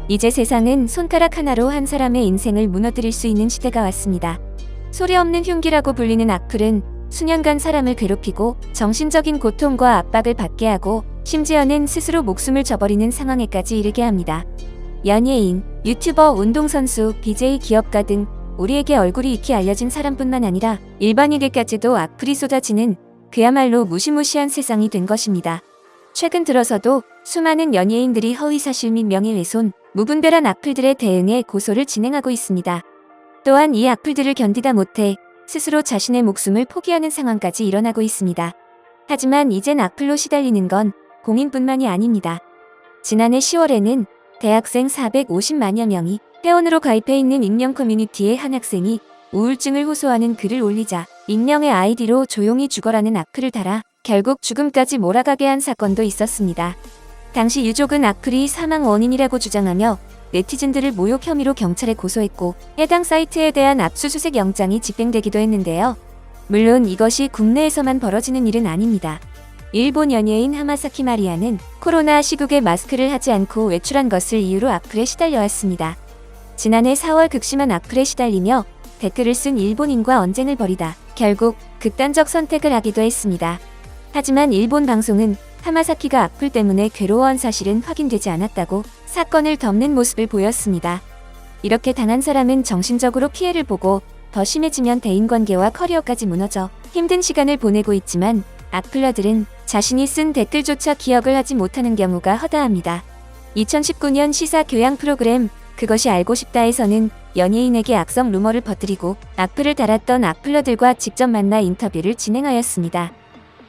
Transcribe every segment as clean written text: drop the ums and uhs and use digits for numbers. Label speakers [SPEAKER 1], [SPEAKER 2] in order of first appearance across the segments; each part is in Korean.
[SPEAKER 1] 이제 세상은 손가락 하나로 한 사람의 인생을 무너뜨릴 수 있는 시대가 왔습니다. 소리 없는 흉기라고 불리는 악플은 수년간 사람을 괴롭히고 정신적인 고통과 압박을 받게 하고 심지어는 스스로 목숨을 저버리는 상황에까지 이르게 합니다. 연예인, 유튜버, 운동선수, BJ, 기업가 등 우리에게 얼굴이 익히 알려진 사람뿐만 아니라 일반인에게까지도 악플이 쏟아지는 그야말로 무시무시한 세상이 된 것입니다. 최근 들어서도 수많은 연예인들이 허위사실 및 명예훼손, 무분별한 악플들에 대응해 고소를 진행하고 있습니다. 또한 이 악플들을 견디다 못해 스스로 자신의 목숨을 포기하는 상황까지 일어나고 있습니다. 하지만 이젠 악플로 시달리는 건 공인뿐만이 아닙니다. 지난해 10월에는 대학생 450만여 명이 회원으로 가입해 있는 익명 커뮤니티의 한 학생이 우울증을 호소하는 글을 올리자 익명의 아이디로 조용히 죽어라는 악플을 달아 결국 죽음까지 몰아가게 한 사건도 있었습니다. 당시 유족은 악플이 사망 원인이라고 주장하며 네티즌들을 모욕 혐의로 경찰에 고소했고 해당 사이트에 대한 압수수색 영장이 집행되기도 했는데요. 물론 이것이 국내에서만 벌어지는 일은 아닙니다. 일본 연예인 하마사키 마리아는 코로나 시국에 마스크를 하지 않고 외출한 것을 이유로 악플에 시달려 왔습니다. 지난해 4월 극심한 악플에 시달리며 댓글을 쓴 일본인과 언쟁을 벌이다 결국 극단적 선택을 하기도 했습니다. 하지만 일본 방송은 하마사키가 악플 때문에 괴로워한 사실은 확인되지 않았다고 사건을 덮는 모습을 보였습니다. 이렇게 당한 사람은 정신적으로 피해를 보고 더 심해지면 대인관계와 커리어까지 무너져 힘든 시간을 보내고 있지만 악플러들은 자신이 쓴 댓글조차 기억을 하지 못하는 경우가 허다합니다. 2019년 시사 교양 프로그램 그것이 알고 싶다에서는 연예인에게 악성 루머를 퍼뜨리고 악플을 달았던 악플러들과 직접 만나 인터뷰를 진행하였습니다.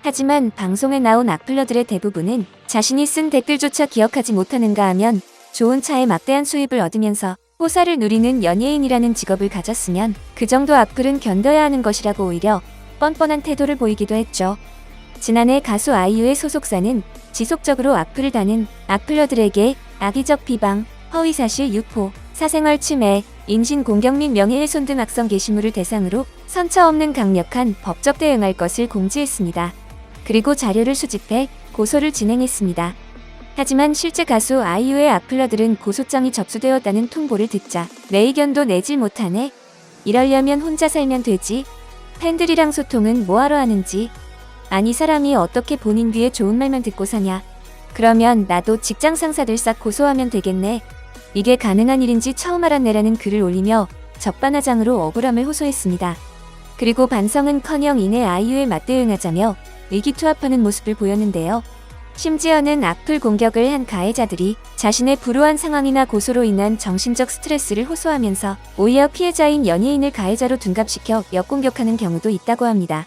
[SPEAKER 1] 하지만 방송에 나온 악플러들의 대부분은 자신이 쓴 댓글조차 기억하지 못하는가 하면 좋은 차에 막대한 수입을 얻으면서 호사를 누리는 연예인이라는 직업을 가졌으면 그 정도 악플은 견뎌야 하는 것이라고 오히려 뻔뻔한 태도를 보이기도 했죠. 지난해 가수 아이유의 소속사는 지속적으로 악플을 다는 악플러들에게 악의적 비방, 허위사실 유포, 사생활 침해, 인신공격 및 명예훼손 등 악성 게시물을 대상으로 선처 없는 강력한 법적 대응할 것을 공지했습니다. 그리고 자료를 수집해 고소를 진행했습니다. 하지만 실제 가수 아이유의 악플러들은 고소장이 접수되었다는 통보를 듣자 내 의견도 내질 못하네. 이러려면 혼자 살면 되지. 팬들이랑 소통은 뭐하러 하는지. 아니 사람이 어떻게 본인 귀에 좋은 말만 듣고 사냐. 그러면 나도 직장 상사들 싹 고소하면 되겠네. 이게 가능한 일인지 처음 알았네라는 글을 올리며 적반하장으로 억울함을 호소했습니다. 그리고 반성은커녕 이내 아이유에 맞대응하자며 의기투합하는 모습을 보였는데요. 심지어는 악플 공격을 한 가해자들이 자신의 불우한 상황이나 고소로 인한 정신적 스트레스를 호소하면서 오히려 피해자인 연예인을 가해자로 둔갑시켜 역공격하는 경우도 있다고 합니다.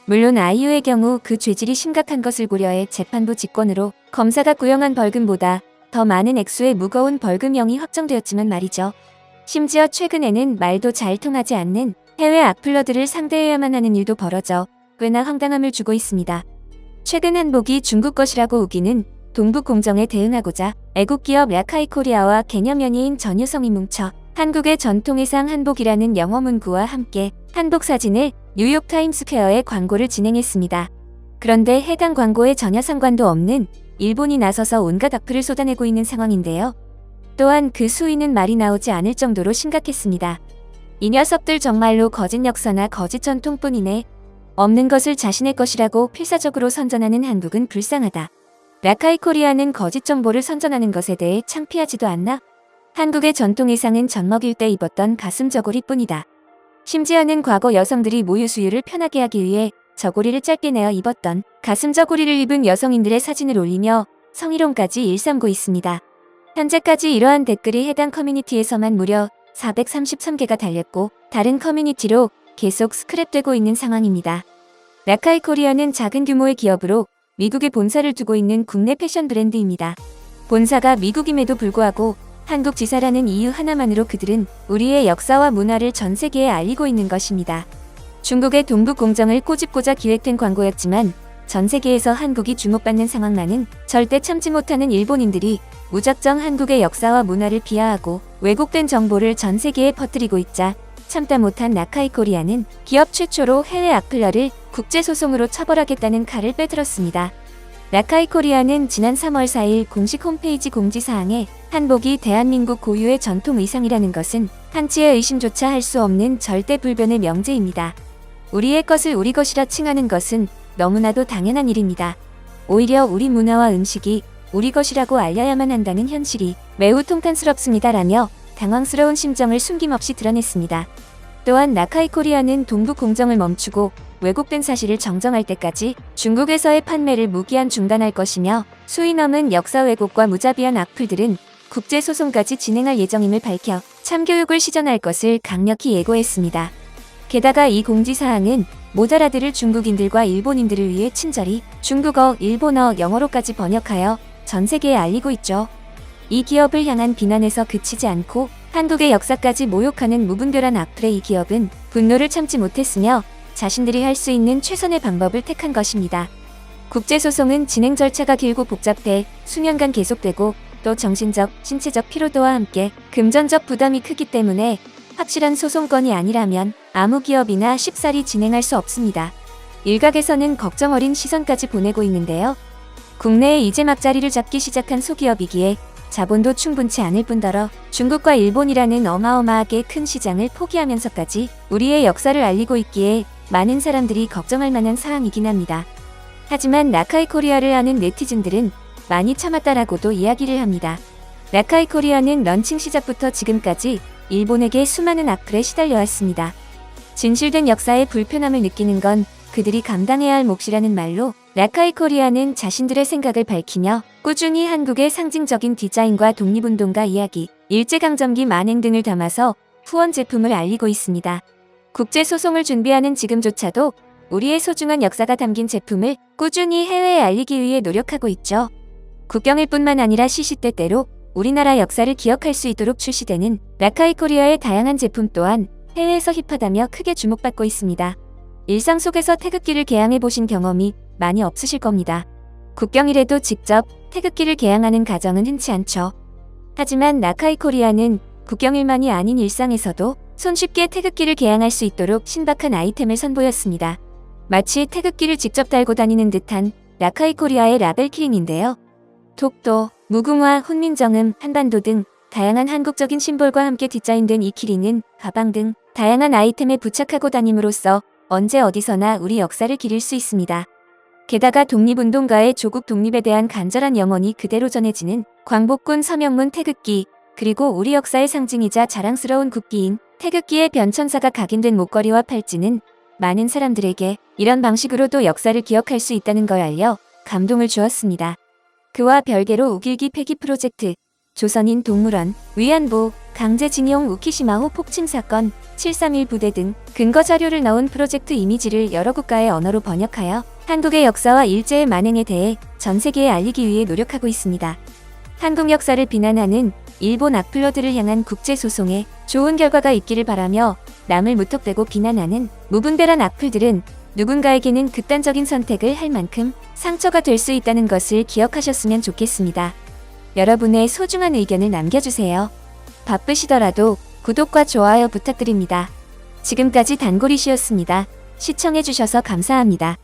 [SPEAKER 1] 물론 아이유의 경우 그 죄질이 심각한 것을 고려해 재판부 직권으로 검사가 구형한 벌금보다 더 많은 액수의 무거운 벌금형이 확정되었지만 말이죠. 심지어 최근에는 말도 잘 통하지 않는 해외 악플러들을 상대해야만 하는 일도 벌어져 꽤나 황당함을 주고 있습니다. 최근 한복이 중국 것이라고 우기는 동북 공정에 대응하고자 애국기업 야카이코리아와 개념 연예인 전유성이 뭉쳐 한국의 전통의상 한복이라는 영어 문구와 함께 한복 사진을 뉴욕 타임스퀘어에 광고를 진행했습니다. 그런데 해당 광고에 전혀 상관도 없는 일본이 나서서 온갖 악플을 쏟아내고 있는 상황인데요. 또한 그 수위는 말이 나오지 않을 정도로 심각했습니다. 이 녀석들 정말로 거짓 역사나 거짓 전통뿐이네. 없는 것을 자신의 것이라고 필사적으로 선전하는 한국은 불쌍하다. 라카이코리아는 거짓 정보를 선전하는 것에 대해 창피하지도 않나? 한국의 전통의상은 젖먹일 때 입었던 가슴 저고리뿐이다. 심지어는 과거 여성들이 모유 수유를 편하게 하기 위해 저고리를 짧게 내어 입었던 가슴 저고리를 입은 여성인들의 사진을 올리며 성희롱까지 일삼고 있습니다. 현재까지 이러한 댓글이 해당 커뮤니티에서만 무려 433개가 달렸고 다른 커뮤니티로 계속 스크랩되고 있는 상황입니다. 라카이코리아는 작은 규모의 기업으로 미국에 본사를 두고 있는 국내 패션 브랜드입니다. 본사가 미국임에도 불구하고 한국 지사라는 이유 하나만으로 그들은 우리의 역사와 문화를 전 세계에 알리고 있는 것입니다. 중국의 동북 공정을 꼬집고자 기획된 광고였지만 전 세계에서 한국이 주목받는 상황만은 절대 참지 못하는 일본인들이 무작정 한국의 역사와 문화를 비하하고 왜곡된 정보를 전 세계에 퍼뜨리고 있자 참다 못한 라카이코리아는 기업 최초로 해외 악플러를 국제소송으로 처벌하겠다는 칼을 빼들었습니다. 라카이 코리아는 지난 3월 4일 공식 홈페이지 공지사항에 한복이 대한민국 고유의 전통 의상이라는 것은 한치의 의심조차 할 수 없는 절대 불변의 명제입니다. 우리의 것을 우리 것이라 칭하는 것은 너무나도 당연한 일입니다. 오히려 우리 문화와 음식이 우리 것이라고 알려야만 한다는 현실이 매우 통탄스럽습니다라며 당황스러운 심정을 숨김없이 드러냈습니다. 또한 라카이 코리아는 동북 공정을 멈추고 왜곡된 사실을 정정할 때까지 중국에서의 판매를 무기한 중단할 것이며 수위 넘은 역사 왜곡과 무자비한 악플들은 국제소송까지 진행할 예정임을 밝혀 참교육을 시전할 것을 강력히 예고했습니다. 게다가 이 공지사항은 못 알아들을 중국인들과 일본인들을 위해 친절히 중국어, 일본어, 영어로까지 번역하여 전 세계에 알리고 있죠. 이 기업을 향한 비난에서 그치지 않고 한국의 역사까지 모욕하는 무분별한 악플에 이 기업은 분노를 참지 못했으며 자신들이 할 수 있는 최선의 방법을 택한 것입니다. 국제소송은 진행 절차가 길고 복잡해 수년간 계속되고 또 정신적, 신체적 피로도와 함께 금전적 부담이 크기 때문에 확실한 소송건이 아니라면 아무 기업이나 쉽사리 진행할 수 없습니다. 일각에서는 걱정 어린 시선까지 보내고 있는데요. 국내에 이제 막 자리를 잡기 시작한 소기업이기에 자본도 충분치 않을 뿐더러 중국과 일본이라는 어마어마하게 큰 시장을 포기하면서까지 우리의 역사를 알리고 있기에 많은 사람들이 걱정할 만한 사항이긴 합니다. 하지만 라카이 코리아를 아는 네티즌들은 많이 참았다라고도 이야기를 합니다. 라카이 코리아는 런칭 시작부터 지금까지 일본에게 수많은 악플에 시달려왔습니다. 진실된 역사의 불편함을 느끼는 건 그들이 감당해야 할 몫이라는 말로 라카이 코리아는 자신들의 생각을 밝히며 꾸준히 한국의 상징적인 디자인과 독립운동가 이야기, 일제강점기 만행 등을 담아서 후원 제품을 알리고 있습니다. 국제소송을 준비하는 지금조차도 우리의 소중한 역사가 담긴 제품을 꾸준히 해외에 알리기 위해 노력하고 있죠. 국경일 뿐만 아니라 시시때때로 우리나라 역사를 기억할 수 있도록 출시되는 라카이 코리아의 다양한 제품 또한 해외에서 힙하다며 크게 주목받고 있습니다. 일상 속에서 태극기를 개양해 보신 경험이 많이 없으실 겁니다. 국경일에도 직접 태극기를 개양하는 가정은 흔치 않죠. 하지만 라카이 코리아는 국경일만이 아닌 일상에서도 손쉽게 태극기를 개양할 수 있도록 신박한 아이템을 선보였습니다. 마치 태극기를 직접 달고 다니는 듯한 라카이 코리아의 라벨 키링인데요. 독도, 무궁화, 훈민정음, 한반도 등 다양한 한국적인 심볼과 함께 디자인된 이 키링은 가방 등 다양한 아이템에 부착하고 다님으로써 언제 어디서나 우리 역사를 기릴 수 있습니다. 게다가 독립운동가의 조국 독립에 대한 간절한 영혼이 그대로 전해지는 광복군 서명문 태극기, 그리고 우리 역사의 상징이자 자랑스러운 국기인 태극기의 변천사가 각인된 목걸이와 팔찌는 많은 사람들에게 이런 방식으로도 역사를 기억할 수 있다는 걸 알려 감동을 주었습니다. 그와 별개로 우길기 폐기 프로젝트, 조선인 동물원, 위안부, 강제징용 우키시마호 폭침 사건, 731 부대 등 근거 자료를 넣은 프로젝트 이미지를 여러 국가의 언어로 번역하여 한국의 역사와 일제의 만행에 대해 전 세계에 알리기 위해 노력하고 있습니다. 한국 역사를 비난하는 일본 악플러들을 향한 국제소송에 좋은 결과가 있기를 바라며 남을 무턱대고 비난하는 무분별한 악플들은 누군가에게는 극단적인 선택을 할 만큼 상처가 될 수 있다는 것을 기억하셨으면 좋겠습니다. 여러분의 소중한 의견을 남겨주세요. 바쁘시더라도 구독과 좋아요 부탁드립니다. 지금까지 단골이시였습니다. 시청해주셔서 감사합니다.